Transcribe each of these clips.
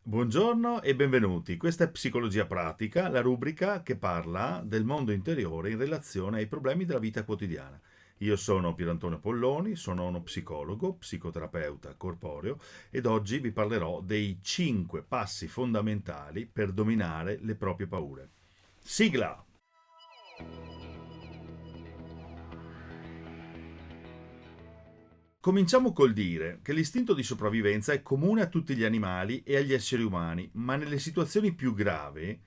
Buongiorno e benvenuti. Questa è Psicologia Pratica, la rubrica che parla del mondo interiore in relazione ai problemi della vita quotidiana. Io sono Pierantonio Polloni, sono uno psicologo, psicoterapeuta corporeo ed oggi vi parlerò dei 5 passi fondamentali per dominare le proprie paure. Sigla! Cominciamo col dire che l'istinto di sopravvivenza è comune a tutti gli animali e agli esseri umani, ma nelle situazioni più gravi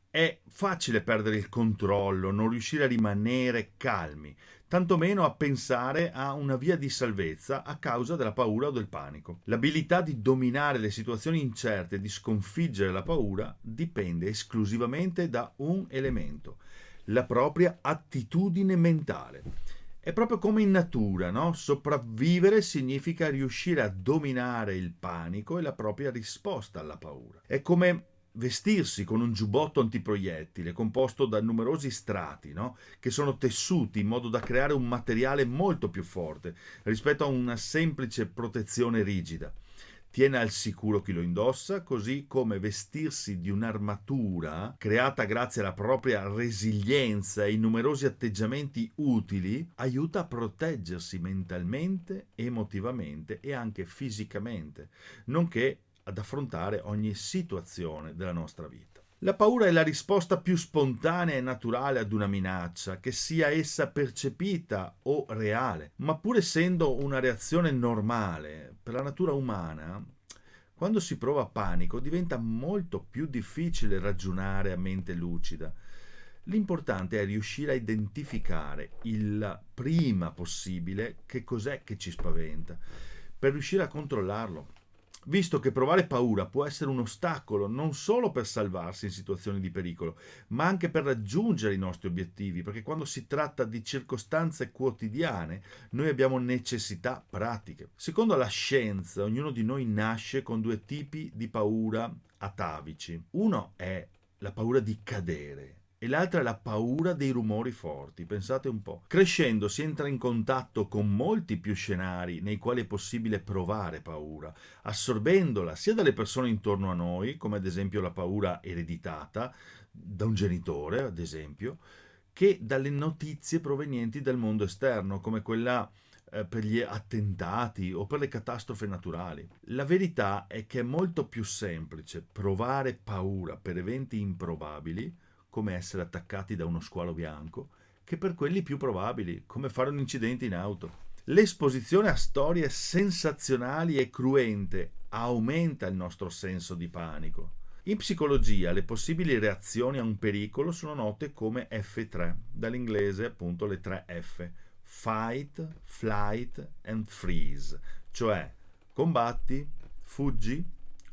è facile perdere il controllo, non riuscire a rimanere calmi, tantomeno a pensare a una via di salvezza a causa della paura o del panico. L'abilità di dominare le situazioni incerte e di sconfiggere la paura dipende esclusivamente da un elemento, la propria attitudine mentale. È proprio come in natura, no? Sopravvivere significa riuscire a dominare il panico e la propria risposta alla paura. È come vestirsi con un giubbotto antiproiettile composto da numerosi strati, no? Che sono tessuti in modo da creare un materiale molto più forte rispetto a una semplice protezione rigida. Tiene al sicuro chi lo indossa, così come vestirsi di un'armatura creata grazie alla propria resilienza e ai numerosi atteggiamenti utili aiuta a proteggersi mentalmente, emotivamente e anche fisicamente, nonché ad affrontare ogni situazione della nostra vita. La paura è la risposta più spontanea e naturale ad una minaccia, che sia essa percepita o reale, ma pur essendo una reazione normale per la natura umana, quando si prova panico diventa molto più difficile ragionare a mente lucida. L'importante è riuscire a identificare il prima possibile che cos'è che ci spaventa, per riuscire a controllarlo, visto che provare paura può essere un ostacolo non solo per salvarsi in situazioni di pericolo, ma anche per raggiungere i nostri obiettivi, perché quando si tratta di circostanze quotidiane noi abbiamo necessità pratiche. Secondo la scienza, ognuno di noi nasce con due tipi di paura atavici. Uno è la paura di cadere e l'altra è la paura dei rumori forti. Pensate un po'. Crescendo si entra in contatto con molti più scenari nei quali è possibile provare paura, assorbendola sia dalle persone intorno a noi, come ad esempio la paura ereditata da un genitore, ad esempio, che dalle notizie provenienti dal mondo esterno, come quella per gli attentati o per le catastrofi naturali. La verità è che è molto più semplice provare paura per eventi improbabili, come essere attaccati da uno squalo bianco, che per quelli più probabili, come fare un incidente in auto. L'esposizione a storie sensazionali e cruente aumenta il nostro senso di panico. In psicologia le possibili reazioni a un pericolo sono note come F3, dall'inglese appunto le 3 F: fight, flight and freeze, cioè combatti, fuggi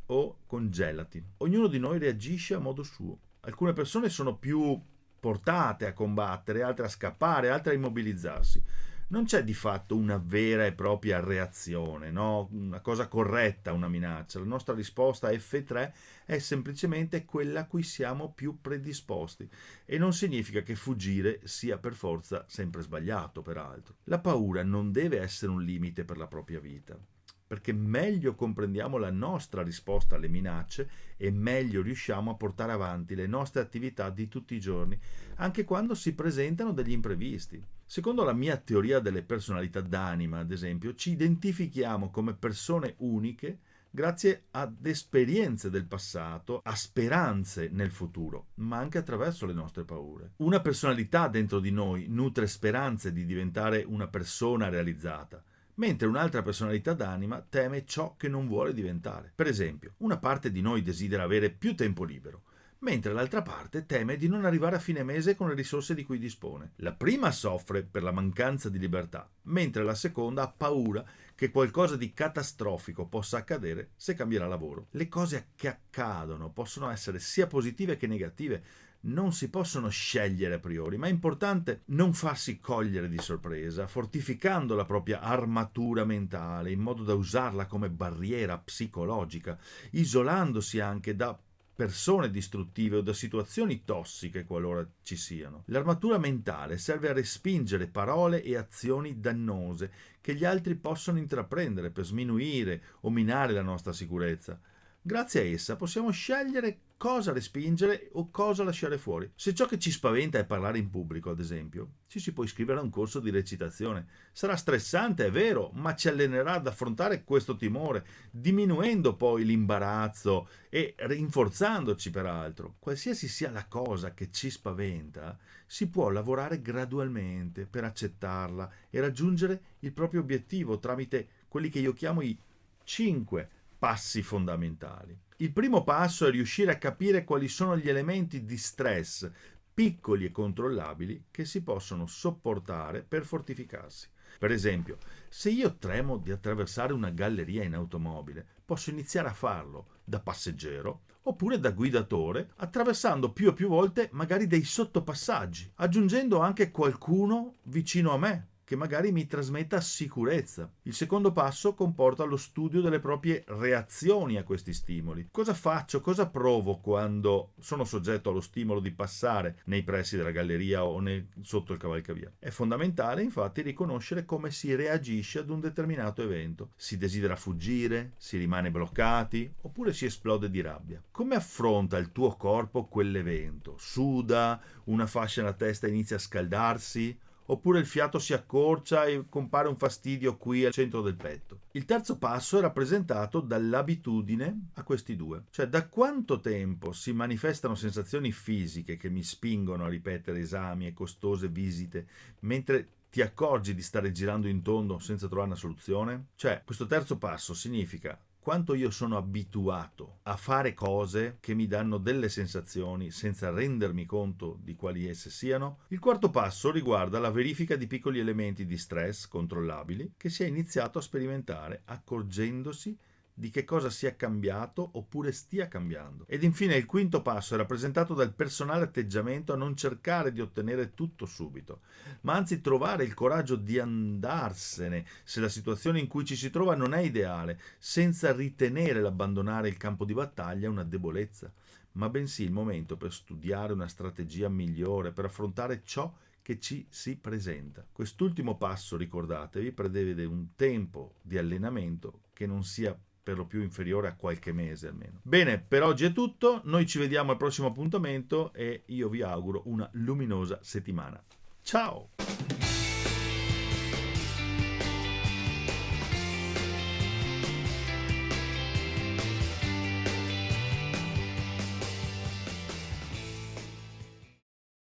o congelati. Ognuno di noi reagisce a modo suo. Alcune persone sono più portate a combattere, altre a scappare, altre a immobilizzarsi. Non c'è di fatto una vera e propria reazione, no? Una cosa corretta a una minaccia. La nostra risposta F3 è semplicemente quella a cui siamo più predisposti e non significa che fuggire sia per forza sempre sbagliato, peraltro. La paura non deve essere un limite per la propria vita, perché meglio comprendiamo la nostra risposta alle minacce e meglio riusciamo a portare avanti le nostre attività di tutti i giorni, anche quando si presentano degli imprevisti. Secondo la mia teoria delle personalità d'anima, ad esempio, ci identifichiamo come persone uniche grazie ad esperienze del passato, a speranze nel futuro, ma anche attraverso le nostre paure. Una personalità dentro di noi nutre speranze di diventare una persona realizzata, mentre un'altra personalità d'anima teme ciò che non vuole diventare. Per esempio, una parte di noi desidera avere più tempo libero, mentre l'altra parte teme di non arrivare a fine mese con le risorse di cui dispone. La prima soffre per la mancanza di libertà, mentre la seconda ha paura che qualcosa di catastrofico possa accadere se cambierà lavoro. Le cose che accadono possono essere sia positive che negative, non si possono scegliere a priori, ma è importante non farsi cogliere di sorpresa, fortificando la propria armatura mentale in modo da usarla come barriera psicologica, isolandosi anche da persone distruttive o da situazioni tossiche qualora ci siano. L'armatura mentale serve a respingere parole e azioni dannose che gli altri possono intraprendere per sminuire o minare la nostra sicurezza. Grazie a essa possiamo scegliere cosa respingere o cosa lasciare fuori. Se ciò che ci spaventa è parlare in pubblico, ad esempio, ci si può iscrivere a un corso di recitazione. Sarà stressante, è vero, ma ci allenerà ad affrontare questo timore, diminuendo poi l'imbarazzo e rinforzandoci peraltro. Qualsiasi sia la cosa che ci spaventa, si può lavorare gradualmente per accettarla e raggiungere il proprio obiettivo tramite quelli che io chiamo i 5 passi fondamentali. Il primo passo è riuscire a capire quali sono gli elementi di stress piccoli e controllabili che si possono sopportare per fortificarsi. Per esempio, se io tremo di attraversare una galleria in automobile, posso iniziare a farlo da passeggero oppure da guidatore, attraversando più e più volte magari dei sottopassaggi, aggiungendo anche qualcuno vicino a me che magari mi trasmetta sicurezza. Il secondo passo comporta lo studio delle proprie reazioni a questi stimoli. Cosa faccio, cosa provo quando sono soggetto allo stimolo di passare nei pressi della galleria o sotto il cavalcavia? È fondamentale infatti riconoscere come si reagisce ad un determinato evento. Si desidera fuggire, si rimane bloccati oppure si esplode di rabbia. Come affronta il tuo corpo quell'evento? Suda, una fascia nella testa inizia a scaldarsi? Oppure il fiato si accorcia e compare un fastidio qui al centro del petto. Il terzo passo è rappresentato dall'abitudine a questi due, cioè da quanto tempo si manifestano sensazioni fisiche che mi spingono a ripetere esami e costose visite, mentre ti accorgi di stare girando in tondo senza trovare una soluzione? Cioè, questo terzo passo significa quanto io sono abituato a fare cose che mi danno delle sensazioni senza rendermi conto di quali esse siano. Il quarto passo riguarda la verifica di piccoli elementi di stress controllabili che si è iniziato a sperimentare accorgendosi di che cosa sia cambiato oppure stia cambiando. Ed infine il quinto passo è rappresentato dal personale atteggiamento a non cercare di ottenere tutto subito, ma anzi trovare il coraggio di andarsene se la situazione in cui ci si trova non è ideale, senza ritenere l'abbandonare il campo di battaglia una debolezza, ma bensì il momento per studiare una strategia migliore per affrontare ciò che ci si presenta. Quest'ultimo passo, ricordatevi, prevede un tempo di allenamento che non sia per lo più inferiore a qualche mese almeno. Bene, per oggi è tutto, noi ci vediamo al prossimo appuntamento e io vi auguro una luminosa settimana. Ciao!